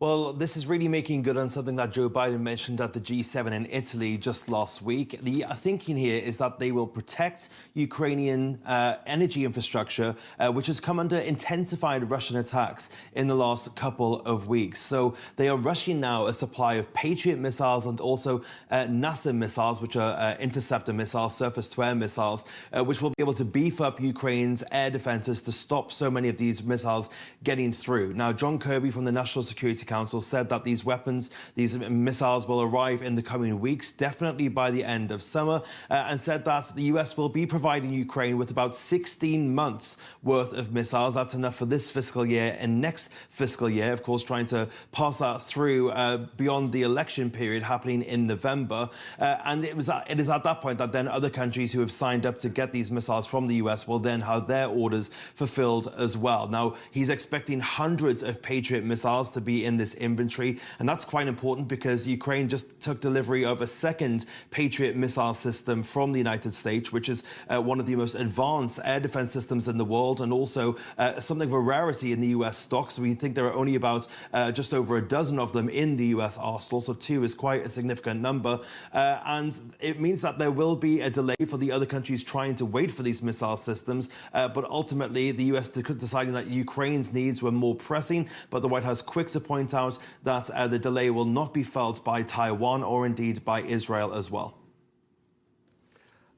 Well, this is really making good on something that Joe Biden mentioned at the G7 in Italy just last week. The thinking here is that they will protect Ukrainian energy infrastructure, which has come under intensified Russian attacks in the last couple of weeks. So they are rushing now a supply of Patriot missiles and also NASAM missiles, which are interceptor missiles, surface-to-air missiles, which will be able to beef up Ukraine's air defenses to stop so many of these missiles getting through. Now, John Kirby from the National Security Council said that these weapons, these missiles will arrive in the coming weeks, definitely by the end of summer, and said that the US will be providing Ukraine with about 16 months worth of missiles. That's enough for this fiscal year and next fiscal year, of course, trying to pass that through beyond the election period happening in November. And it is at that point that then other countries who have signed up to get these missiles from the US will then have their orders fulfilled as well. Now, he's expecting hundreds of Patriot missiles to be in this inventory, and that's quite important because Ukraine just took delivery of a second Patriot missile system from the United States, which is one of the most advanced air defense systems in the world, and also something of a rarity in the US stocks. We think there are only about just over a dozen of them in the US arsenal, so two is quite a significant number, and it means that there will be a delay for the other countries trying to wait for these missile systems, but ultimately the US deciding that Ukraine's needs were more pressing, but the White House quick to point out that the delay will not be felt by Taiwan or indeed by Israel as well.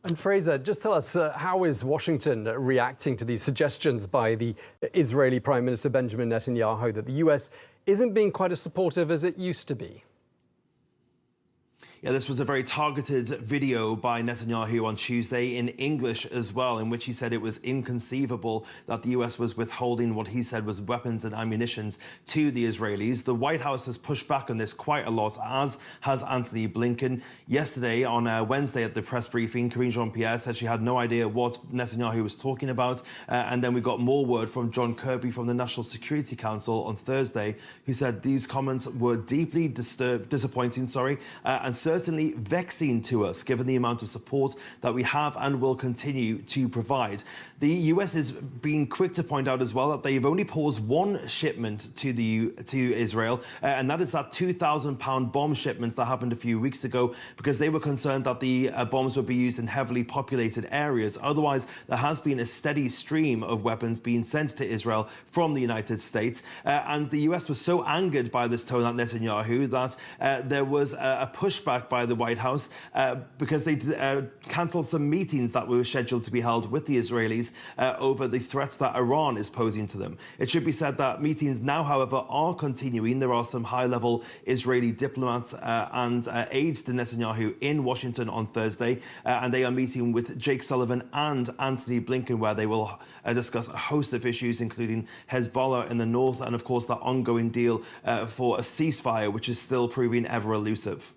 And Fraser, just tell us, how is Washington reacting to these suggestions by the Israeli Prime Minister Benjamin Netanyahu that the US isn't being quite as supportive as it used to be? Yeah, this was a very targeted video by Netanyahu on Tuesday in English as well, in which he said it was inconceivable that the US was withholding what he said was weapons and ammunitions to the Israelis. The White House has pushed back on this quite a lot, as has Antony Blinken. Yesterday, on Wednesday at the press briefing, Karine Jean-Pierre said she had no idea what Netanyahu was talking about. And then we got more word from John Kirby from the National Security Council on Thursday, who said these comments were deeply disappointing, and certainly vexing to us, given the amount of support that we have and will continue to provide. The US is being quick to point out as well that they've only paused one shipment to Israel, and that is that 2,000-pound bomb shipment that happened a few weeks ago, because they were concerned that the bombs would be used in heavily populated areas. Otherwise, there has been a steady stream of weapons being sent to Israel from the United States, and the US was so angered by this tone at Netanyahu that there was a pushback by the White House because they cancelled some meetings that were scheduled to be held with the Israelis over the threats that Iran is posing to them. It should be said that meetings now, however, are continuing. There are some high-level Israeli diplomats and aides to Netanyahu in Washington on Thursday, and they are meeting with Jake Sullivan and Antony Blinken, where they will discuss a host of issues, including Hezbollah in the north and, of course, that ongoing deal for a ceasefire, which is still proving ever elusive.